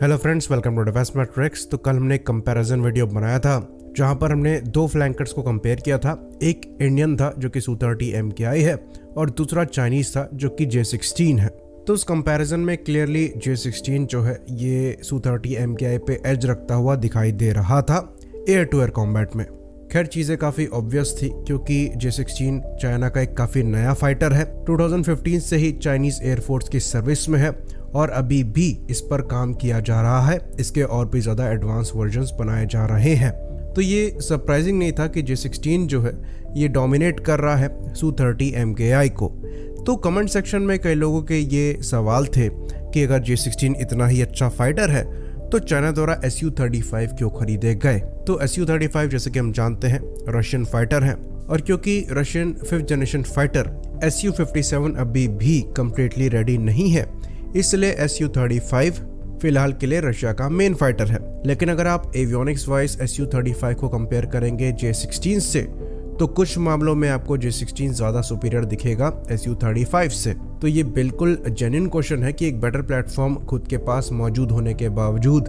Hello friends, welcome to defence matrix. तो कल हमने एक कंपैरिजन वीडियो बनाया था जहां पर हमने दो फ्लैंकर्स को कंपेयर किया था। एक इंडियन था जो कि Su-30 MKI है और दूसरा चाइनीज था जो कि J16 है। तो उस कंपैरिजन में क्लियरली J16 जो है ये Su-30 MKI पे एज रखता हुआ दिखाई दे रहा था एयर टू एयर कॉम्बैट में। खैर चीज़ें काफ़ी ऑब्वियस थी क्योंकि J16 चाइना का एक काफ़ी नया फाइटर है। 2015 से ही चाइनीज़ एयरफोर्स की सर्विस में है और अभी भी इस पर काम किया जा रहा है। इसके और भी ज़्यादा एडवांस वर्जन्स बनाए जा रहे हैं। तो ये सरप्राइजिंग नहीं था कि J16 जो है ये डोमिनेट कर रहा है Su-30 MKI को। तो कमेंट सेक्शन में कई लोगों के ये सवाल थे कि अगर J16 इतना ही अच्छा फाइटर है तो चाइना द्वारा Su-35 क्यों खरीदे गए। तो Su-35 जैसे कि हम जानते हैं रशियन फाइटर हैं और क्योंकि Russian 5th generation fighter Su-57 अभी भी कम्प्लीटली रेडी नहीं है इसलिए Su-35 फिलहाल के लिए रशिया का मेन फाइटर है। लेकिन अगर आप एवियोनिक्स वाइज Su-35 को कंपेयर करेंगे J16 से तो कुछ मामलों में आपको J16 ज़्यादा सुपीरियर दिखेगा Su-35 से। तो ये बिल्कुल जेन्युइन क्वेश्चन है कि एक बेटर प्लेटफॉर्म खुद के पास मौजूद होने के बावजूद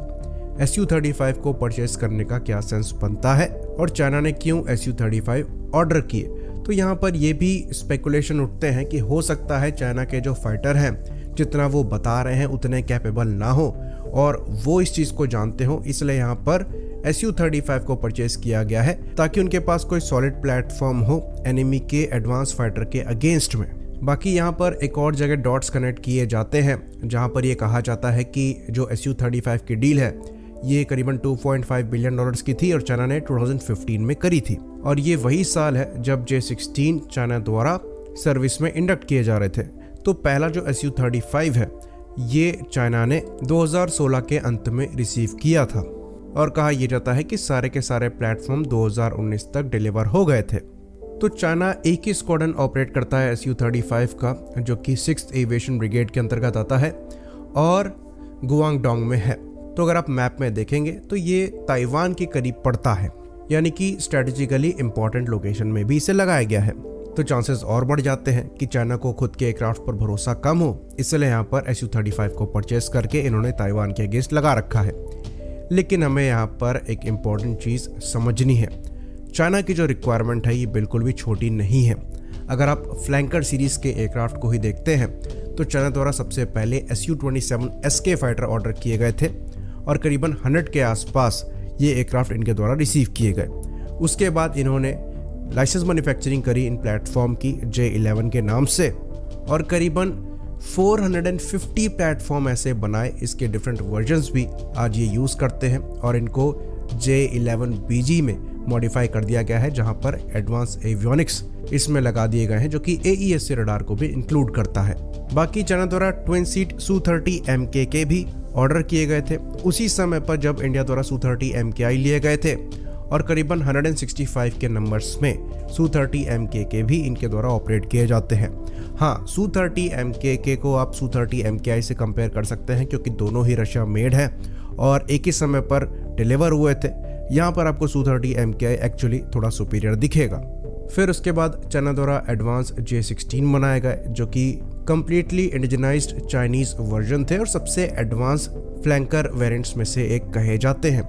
Su-35 को परचेस करने का क्या सेंस बनता है और चाइना ने क्यों Su-35 ऑर्डर किए। तो यहाँ पर ये भी स्पेकुलेशन उठते हैं कि हो सकता है चाइना के जो फाइटर हैं जितना वो बता रहे हैं उतने कैपेबल ना हो और वो इस चीज़ को जानते हो, इसलिए यहाँ पर Su-35 को परचेस किया गया है ताकि उनके पास कोई सॉलिड प्लेटफॉर्म हो एनिमी के एडवांस फाइटर के अगेंस्ट में। बाकी यहाँ पर एक और जगह डॉट्स कनेक्ट किए जाते हैं जहाँ पर ये कहा जाता है कि जो Su-35 की डील है ये करीबन $2.5 बिलियन की थी और चाइना ने 2015 में करी थी और ये वही साल है जब J16 चाइना द्वारा सर्विस में इंडक्ट किए जा रहे थे। तो पहला जो Su-35 है ये चाइना ने 2016 के अंत में रिसीव किया था और कहा यह जाता है कि सारे के सारे प्लेटफॉर्म 2019 तक डिलीवर हो गए थे। तो चाइना एक ही स्क्वाड्रन ऑपरेट करता है Su-35 का जो कि 6th एविएशन ब्रिगेड के अंतर्गत आता है और गुआंगडोंग में है। तो अगर आप मैप में देखेंगे तो ये ताइवान के करीब पड़ता है, यानी कि स्ट्रेटेजिकली इंपॉर्टेंट लोकेशन में भी इसे लगाया गया है। तो चांसेस और बढ़ जाते हैं कि चाइना को खुद के एयरक्राफ्ट पर भरोसा कम हो, इसलिए यहाँ पर Su-35 को परचेस करके इन्होंने ताइवान के अगेंस्ट लगा रखा है। लेकिन हमें यहाँ पर एक इम्पॉर्टेंट चीज़ समझनी है, चाइना की जो रिक्वायरमेंट है ये बिल्कुल भी छोटी नहीं है। अगर आप फ्लैंकर सीरीज़ के एयरक्राफ्ट को ही देखते हैं तो चाइना द्वारा सबसे पहले Su-27 SK फाइटर ऑर्डर किए गए थे और करीबन 100 के आसपास ये एयरक्राफ्ट इनके द्वारा रिसीव किए गए। उसके बाद इन्होंने लाइसेंस मैन्युफैक्चरिंग करी इन प्लेटफॉर्म की J11 के नाम से और करीबन 450 प्लेटफॉर्म ऐसे बनाए। इसके डिफरेंट वर्जन्स भी आज ये यूज़ करते हैं और इनको J11BG में मॉडिफाई कर दिया गया है जहां पर एडवांस एवियोनिक्स इसमें लगा दिए गए हैं जो कि AESA रडार को भी इंक्लूड करता है। बाकी चाइना द्वारा ट्विन सीट Su-30 MKK भी ऑर्डर किए गए थे उसी समय पर जब इंडिया द्वारा Su-30 MKI लिए गए थे और करीबन 165 के नंबर्स में Su-30 MKK भी इनके द्वारा ऑपरेट किए जाते हैं। हाँ, Su-30 MKK को आप Su-30 MKI से कंपेयर कर सकते हैं क्योंकि दोनों ही रशिया मेड है और एक ही समय पर डिलीवर हुए थे। यहाँ पर आपको Su-30 MKI एक्चुअली थोड़ा सुपीरियर दिखेगा। फिर उसके बाद चाइना द्वारा एडवांस J16 बनाए गए जो कि कम्प्लीटली इंडिजनाइज्ड चाइनीज वर्जन थे और सबसे एडवांस फ्लैंकर वेरिएंट्स में से एक कहे जाते हैं।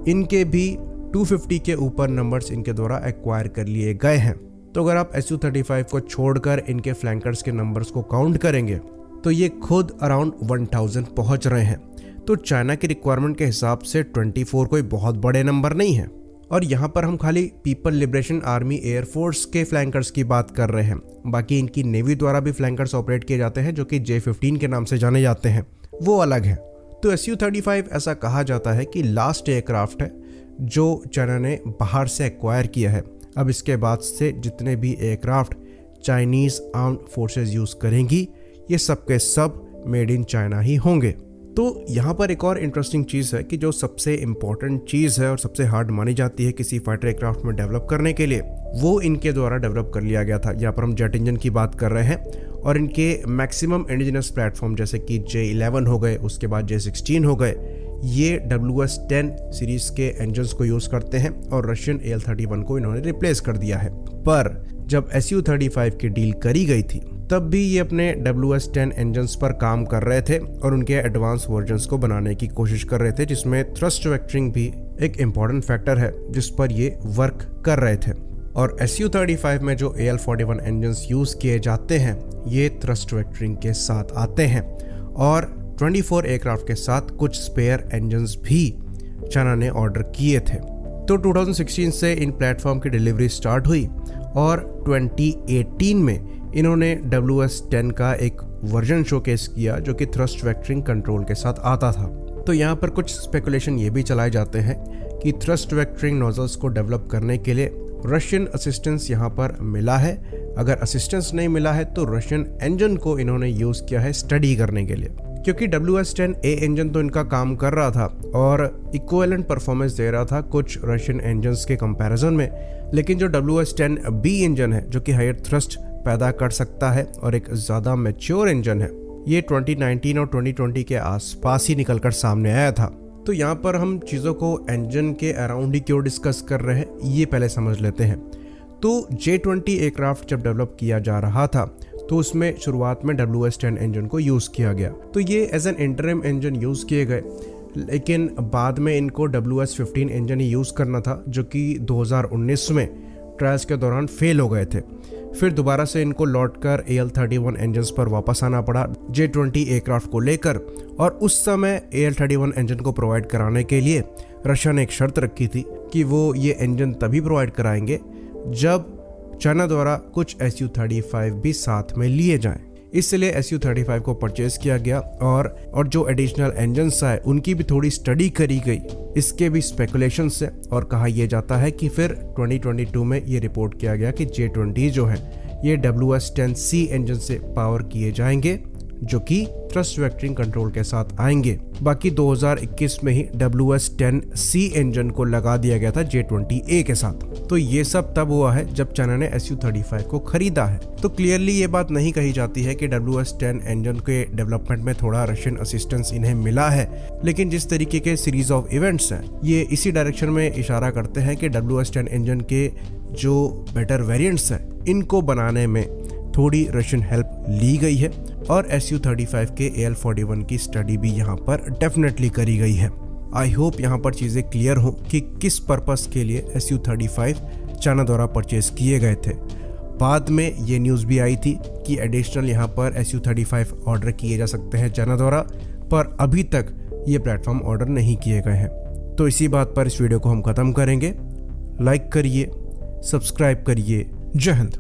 इनके भी 250 के ऊपर नंबर्स इनके द्वारा एक्वायर कर लिए गए हैं। तो अगर आप Su-35 को छोड़कर इनके फ्लैंकर्स के नंबर्स को काउंट करेंगे तो ये खुद अराउंड 1000 पहुंच रहे हैं। तो चाइना की रिक्वायरमेंट के हिसाब से 24 कोई बहुत बड़े नंबर नहीं है और यहाँ पर हम खाली पीपल लिबरेशन आर्मी एयरफोर्स के फ्लैंकर्स की बात कर रहे हैं। बाकी इनकी नेवी द्वारा भी फ्लैंकर्स ऑपरेट किए जाते हैं जो कि J15 के नाम से जाने जाते हैं, वो अलग है। तो Su-35 ऐसा कहा जाता है कि लास्ट एयरक्राफ्ट है जो चाइना ने बाहर से एक्वायर किया है। अब इसके बाद से जितने भी aircraft Chinese armed forces use करेंगी ये सब के सब मेड इन चाइना ही होंगे। तो यहाँ पर एक और इंटरेस्टिंग चीज़ है कि जो सबसे इम्पॉर्टेंट चीज़ है और सबसे हार्ड मानी जाती है किसी फाइटर एयरक्राफ्ट में डेवलप करने के लिए वो इनके द्वारा डेवलप कर लिया गया था। यहाँ पर हम जेट इंजन की बात कर रहे हैं और इनके मैक्सिमम इंडिजिनस प्लेटफॉर्म जैसे कि J11 हो गए, उसके बाद J16 हो गए, ये WS-10 सीरीज़ के इंजन्स को यूज़ करते हैं और रशियन AL-31 को इन्होंने रिप्लेस कर दिया है। पर जब Su-35 की डील करी गई थी तब भी ये अपने WS-10 इंजन्स पर काम कर रहे थे और उनके एडवांस वर्जन्स को बनाने की कोशिश कर रहे थे, जिसमें थ्रस्ट वेक्टरिंग भी एक इम्पॉर्टेंट फैक्टर है जिस पर ये वर्क कर रहे थे। और Su-35 में जो AL-41 इंजन्स यूज़ किए जाते हैं ये थ्रस्ट वेक्टरिंग के साथ आते हैं और 24 एयरक्राफ्ट के साथ कुछ स्पेयर इंजन्स भी चाइना ने ऑर्डर किए थे। तो 2016 से इन प्लेटफॉर्म की डिलीवरी स्टार्ट हुई और 2018 में इन्होंने WS-10 का एक वर्जन शोकेस किया जो कि थ्रस्ट वेक्टरिंग कंट्रोल के साथ आता था। तो यहाँ पर कुछ स्पेकुलेशन ये भी चलाए जाते हैं कि थ्रस्ट वेक्टरिंग नोजल्स को डेवलप करने के लिए रशियन असिस्टेंस यहाँ पर मिला है। अगर असिस्टेंस नहीं मिला है तो रशियन इंजन को इन्होंने यूज़ किया है स्टडी करने के लिए, क्योंकि WS-10A इंजन तो इनका काम कर रहा था और इक्विवेलेंट परफॉर्मेंस दे रहा था कुछ रशियन इंजन्स के कंपैरिजन में, लेकिन जो WS-10B इंजन है जो कि हायर थ्रस्ट पैदा कर सकता है और एक ज़्यादा मैच्योर इंजन है, ये 2019 और 2020 के आसपास ही निकलकर सामने आया था। तो यहाँ पर हम चीज़ों को इंजन के अराउंड ही क्यों डिस्कस कर रहे हैं ये पहले समझ लेते हैं। तो J-20 एयरक्राफ्ट जब डेवलप किया जा रहा था तो उसमें शुरुआत में WS-10 इंजन को यूज़ किया गया, तो ये as an interim engine use किए गए, लेकिन बाद में इनको WS-15 इंजन ही यूज़ करना था जो कि 2019 में ट्रायल्स के दौरान फेल हो गए थे। फिर दोबारा से इनको लौटकर AL-31 इंजन्स पर वापस आना पड़ा J-20 एयरक्राफ्ट को लेकर, और उस समय AL-31 इंजन को प्रोवाइड कराने के लिए रशिया ने एक शर्त रखी थी कि वो ये इंजन तभी प्रोवाइड कराएंगे जब चाइना द्वारा कुछ Su-35 भी साथ में लिए जाएं। इसलिए Su-35 को परचेज किया गया और जो एडिशनल इंजन्स आए उनकी भी थोड़ी स्टडी करी गई, इसके भी स्पेकुलेशन से, और कहा यह जाता है कि फिर 2022 में ये रिपोर्ट किया गया कि J-20 जो है ये WS-10C इंजन से पावर किए जाएंगे जो कि थ्रस्ट वेक्टरिंग कंट्रोल के साथ आएंगे। बाकी 2021 में ही WS-10C इंजन को लगा दिया गया था J-20A के साथ। तो ये सब तब हुआ है जब चाइना ने Su-35 को खरीदा है। तो क्लियरली ये बात नहीं कही जाती है कि WS-10 इंजन के डेवलपमेंट में थोड़ा रशियन असिस्टेंस इन्हें मिला है, लेकिन जिस तरीके के सीरीज ऑफ इवेंट्स हैं ये इसी डायरेक्शन में इशारा करते हैं कि WS-10 इंजन के जो बेटर वेरिएंट्स हैं इनको बनाने में थोड़ी रशियन हेल्प ली गई है और Su-35 के AL-41 की स्टडी भी यहाँ पर डेफिनेटली करी गई है। आई होप यहाँ पर चीज़ें क्लियर हो कि किस पर्पस के लिए Su-35 चाइना द्वारा परचेज किए गए थे। बाद में ये न्यूज़ भी आई थी कि एडिशनल यहाँ पर Su-35 ऑर्डर किए जा सकते हैं चाइना द्वारा, पर अभी तक ये प्लेटफॉर्म ऑर्डर नहीं किए गए हैं। तो इसी बात पर इस वीडियो को हम ख़त्म करेंगे। लाइक करिए, सब्सक्राइब करिए। जय हिंद।